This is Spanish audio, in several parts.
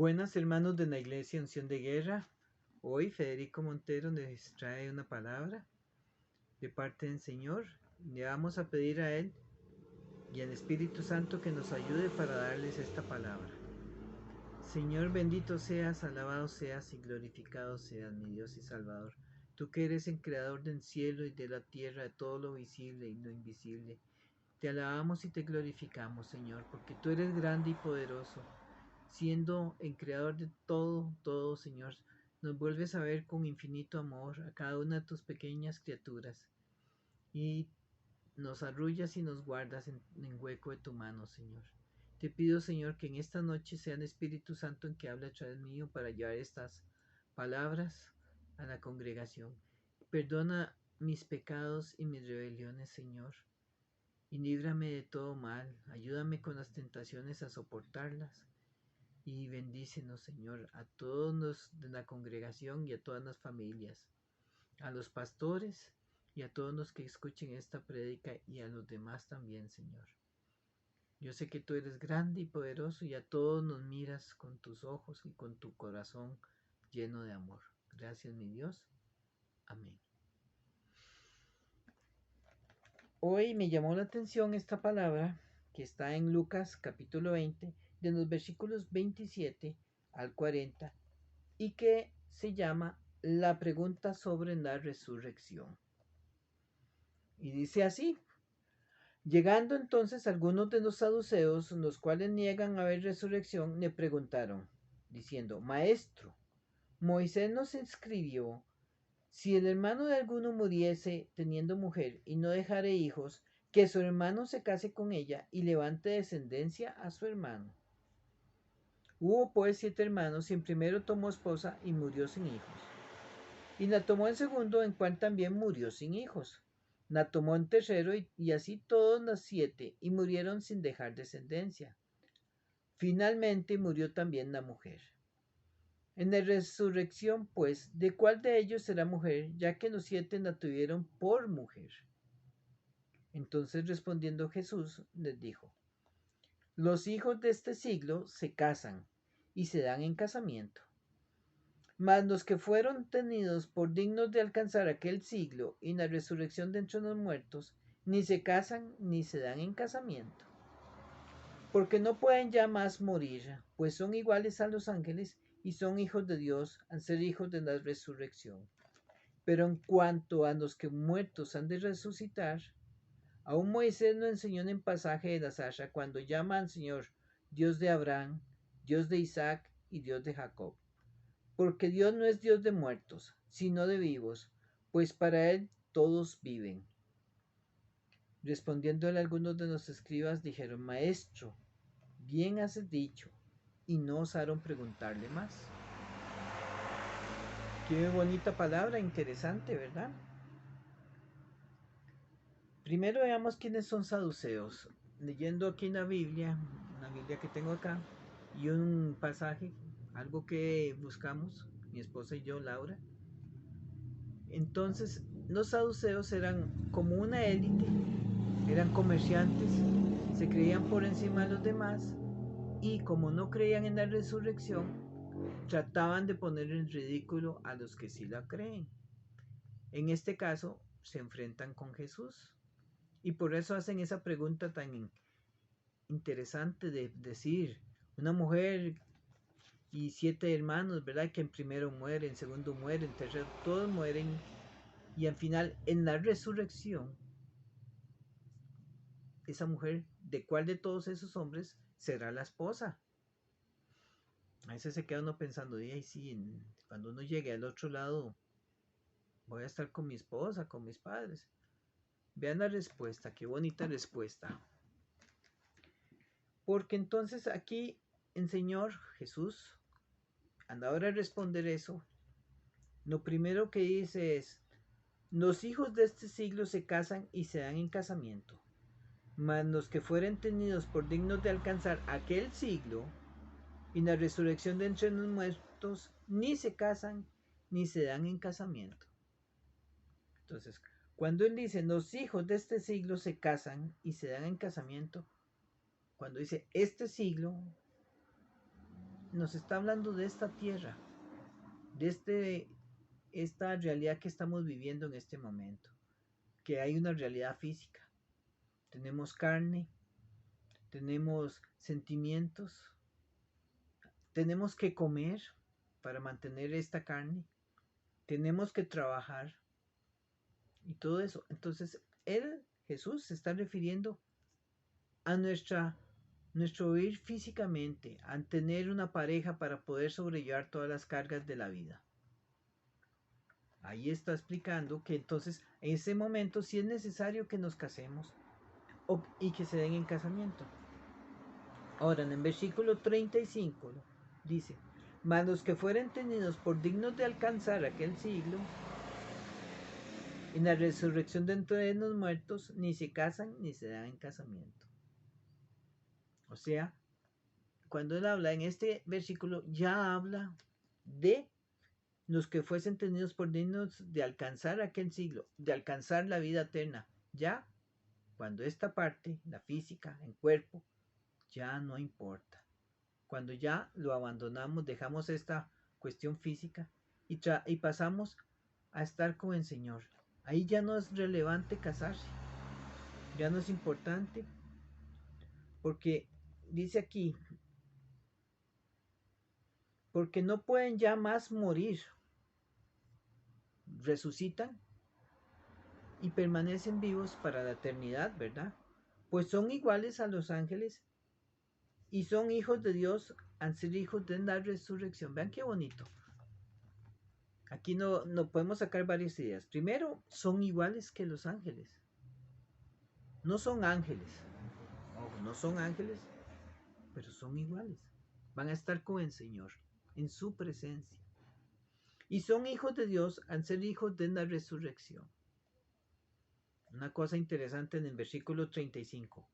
Buenas hermanos de la Iglesia Unción de Guerra. Hoy Federico Montero les trae una palabra de parte del Señor. Le vamos a pedir a Él y al Espíritu Santo que nos ayude para darles esta palabra. Señor, bendito seas, alabado seas y glorificado seas, mi Dios y Salvador. Tú que eres el creador del cielo y de la tierra, de todo lo visible y lo invisible. Te alabamos y te glorificamos, Señor, porque tú eres grande y poderoso. Siendo el creador de todo, Señor, nos vuelves a ver con infinito amor a cada una de tus pequeñas criaturas y nos arrullas y nos guardas en hueco de tu mano, Señor. Te pido, Señor, que en esta noche sea el Espíritu Santo en que hable a través mío para llevar estas palabras a la congregación. Perdona mis pecados y mis rebeliones, Señor, y líbrame de todo mal. Ayúdame con las tentaciones a soportarlas. Y bendícenos, Señor, a todos los de la congregación y a todas las familias, a los pastores y a todos los que escuchen esta prédica y a los demás también, Señor. Yo sé que tú eres grande y poderoso y a todos nos miras con tus ojos y con tu corazón lleno de amor. Gracias, mi Dios. Amén. Hoy me llamó la atención esta palabra que está en Lucas capítulo 20, de los versículos 27 al 40, y que se llama La pregunta sobre la resurrección. Y dice así: llegando entonces algunos de los saduceos, los cuales niegan haber resurrección, le preguntaron, diciendo: Maestro, Moisés nos escribió, si el hermano de alguno muriese teniendo mujer y no dejare hijos, que su hermano se case con ella y levante descendencia a su hermano. Hubo pues 7 hermanos, y el primero tomó esposa y murió sin hijos. Y la tomó el segundo, en cual también murió sin hijos. La tomó el tercero, y así todos los 7, y murieron sin dejar descendencia. Finalmente murió también la mujer. En la resurrección, pues, ¿de cuál de ellos será mujer, ya que los 7 la tuvieron por mujer? Entonces respondiendo Jesús les dijo: los hijos de este siglo se casan y se dan en casamiento. Mas los que fueron tenidos por dignos de alcanzar aquel siglo y la resurrección de entre los muertos, ni se casan ni se dan en casamiento. Porque no pueden ya más morir, pues son iguales a los ángeles y son hijos de Dios al ser hijos de la resurrección. Pero en cuanto a los que muertos han de resucitar, aún Moisés nos enseñó en el pasaje de la zarza cuando llama al Señor Dios de Abraham, Dios de Isaac y Dios de Jacob. Porque Dios no es Dios de muertos, sino de vivos, pues para Él todos viven. Respondiéndole algunos de los escribas, dijeron: Maestro, bien has dicho, y no osaron preguntarle más. Qué bonita palabra, interesante, ¿verdad? Primero veamos quiénes son saduceos. Leyendo aquí en la Biblia que tengo acá, y un pasaje, algo que buscamos, mi esposa y yo, Laura. Entonces, los saduceos eran como una élite, eran comerciantes, se creían por encima de los demás y como no creían en la resurrección, trataban de poner en ridículo a los que sí la creen. En este caso, se enfrentan con Jesús y por eso hacen esa pregunta tan interesante de decir, una mujer y 7 hermanos, ¿verdad? Que en primero muere, en segundo muere, en tercero, todos mueren. Y al final, en la resurrección, esa mujer, ¿de cuál de todos esos hombres será la esposa? A veces se queda uno pensando, y sí, cuando uno llegue al otro lado, voy a estar con mi esposa, con mis padres. Vean la respuesta, qué bonita respuesta. Porque entonces aquí el Señor Jesús, a la hora de responder eso, lo primero que dice es: los hijos de este siglo se casan y se dan en casamiento, mas los que fueren tenidos por dignos de alcanzar aquel siglo y la resurrección de entre los muertos, ni se casan ni se dan en casamiento. Entonces, cuando él dice los hijos de este siglo se casan y se dan en casamiento, cuando dice este siglo, nos está hablando de esta tierra, de esta realidad que estamos viviendo en este momento, que hay una realidad física. Tenemos carne, tenemos sentimientos, tenemos que comer para mantener esta carne, tenemos que trabajar y todo eso. Entonces, Jesús, se está refiriendo a nuestro vivir físicamente, a tener una pareja para poder sobrellevar todas las cargas de la vida. Ahí está explicando que entonces en ese momento sí es necesario que nos casemos y que se den en casamiento. Ahora en el versículo 35 dice: mas los que fueren tenidos por dignos de alcanzar aquel siglo, en la resurrección de entre los muertos, ni se casan ni se dan en casamiento. O sea, cuando él habla en este versículo, ya habla de los que fuesen tenidos por dignos de alcanzar aquel siglo, de alcanzar la vida eterna. Ya, cuando esta parte, la física, en cuerpo, ya no importa. Cuando ya lo abandonamos, dejamos esta cuestión física y pasamos a estar con el Señor. Ahí ya no es relevante casarse, ya no es importante, porque dice aquí, porque no pueden ya más morir, resucitan y permanecen vivos para la eternidad, ¿verdad? Pues son iguales a los ángeles y son hijos de Dios al ser hijos de la resurrección. Vean qué bonito. Aquí no podemos sacar varias ideas. Primero, son iguales que los ángeles. No son ángeles. No son ángeles, pero son iguales. Van a estar con el Señor, en su presencia. Y son hijos de Dios al ser hijos de la resurrección. Una cosa interesante en el versículo 35.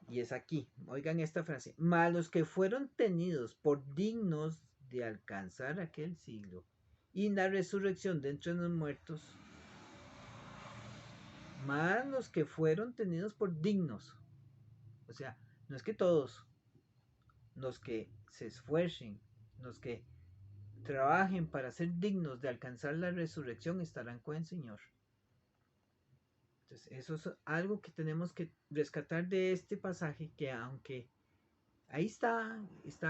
Y es aquí, oigan esta frase: mas los que fueron tenidos por dignos de alcanzar aquel siglo y la resurrección de entre los muertos, más los que fueron tenidos por dignos. O sea, no es que todos, los que se esfuercen, los que trabajen para ser dignos de alcanzar la resurrección estarán con el Señor. Entonces, eso es algo que tenemos que rescatar de este pasaje, que aunque ahí está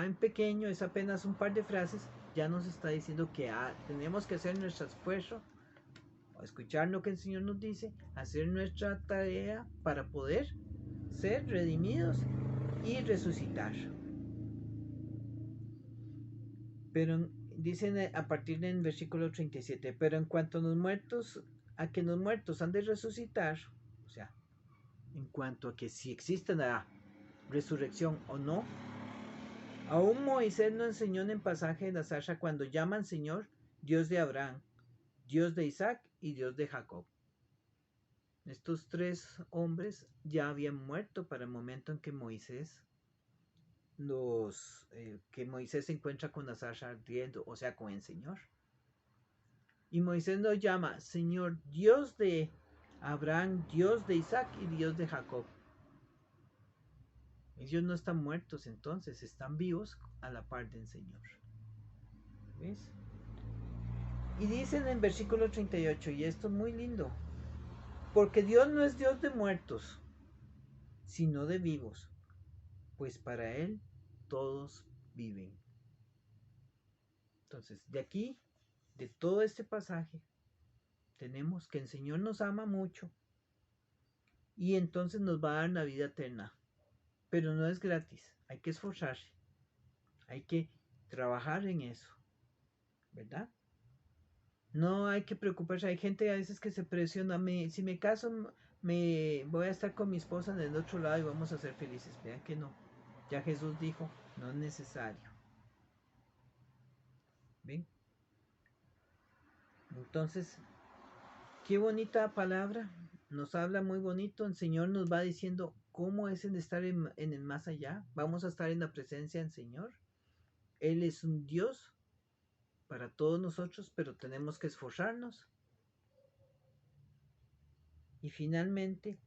en pequeño, es apenas un par de frases, ya nos está diciendo que tenemos que hacer nuestro esfuerzo, escuchar lo que el Señor nos dice, hacer nuestra tarea para poder ser redimidos y resucitar. Pero dicen a partir del versículo 37, pero en cuanto a que los muertos han de resucitar, o sea, en cuanto a que si existe la resurrección o no, aún Moisés nos enseñó en el pasaje de la zarza cuando llaman Señor, Dios de Abraham, Dios de Isaac y Dios de Jacob. Estos tres hombres ya habían muerto para el momento en que Moisés se encuentra con la zarza ardiendo, o sea, con el Señor. Y Moisés nos llama Señor, Dios de Abraham, Dios de Isaac y Dios de Jacob. Ellos no están muertos entonces, están vivos a la par del Señor. ¿Ves? Y dicen en el versículo 38, y esto es muy lindo, porque Dios no es Dios de muertos, sino de vivos, pues para Él todos viven. Entonces, de aquí, de todo este pasaje, tenemos que el Señor nos ama mucho y entonces nos va a dar la vida eterna. Pero no es gratis, hay que esforzarse, hay que trabajar en eso, ¿verdad? No hay que preocuparse, hay gente a veces que se presiona, si me caso, me voy a estar con mi esposa en el otro lado y vamos a ser felices. Vean que no, ya Jesús dijo, no es necesario. ¿Ven? Entonces, qué bonita palabra, nos habla muy bonito, el Señor nos va diciendo cómo es el estar en el más allá, vamos a estar en la presencia del Señor. Él es un Dios para todos nosotros, pero tenemos que esforzarnos. Y finalmente,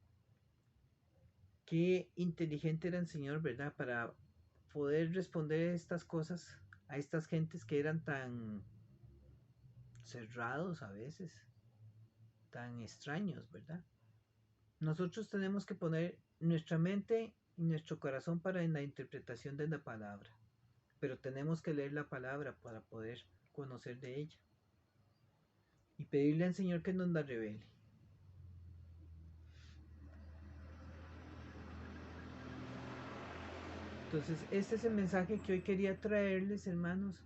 qué inteligente era el Señor, ¿verdad? Para poder responder estas cosas a estas gentes que eran tan cerrados a veces, tan extraños, ¿verdad? Nosotros tenemos que poner nuestra mente y nuestro corazón para en la interpretación de la palabra, pero tenemos que leer la palabra para poder conocer de ella y pedirle al Señor que nos la revele. Entonces, este es el mensaje que hoy quería traerles, hermanos,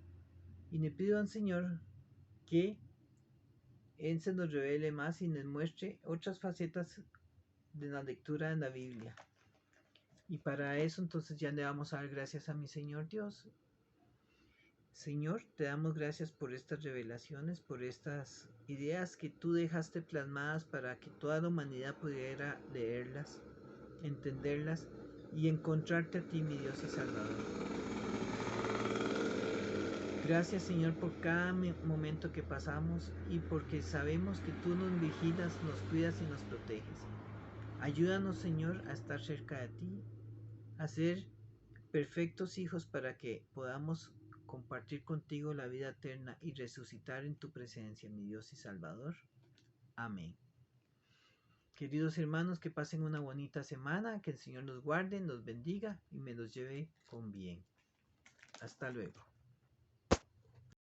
y le pido al Señor que Él se nos revele más y nos muestre otras facetas de la lectura en la Biblia. Y para eso entonces ya le vamos a dar gracias a mi Señor Dios. Señor, te damos gracias por estas revelaciones, por estas ideas que tú dejaste plasmadas para que toda la humanidad pudiera leerlas, entenderlas y encontrarte a ti, mi Dios y Salvador. Gracias, Señor, por cada momento que pasamos y porque sabemos que tú nos vigilas, nos cuidas y nos proteges. Ayúdanos, Señor, a estar cerca de ti, a ser perfectos hijos para que podamos compartir contigo la vida eterna y resucitar en tu presencia, mi Dios y Salvador. Amén. Queridos hermanos, que pasen una bonita semana, que el Señor nos guarde, nos bendiga y me los lleve con bien. Hasta luego.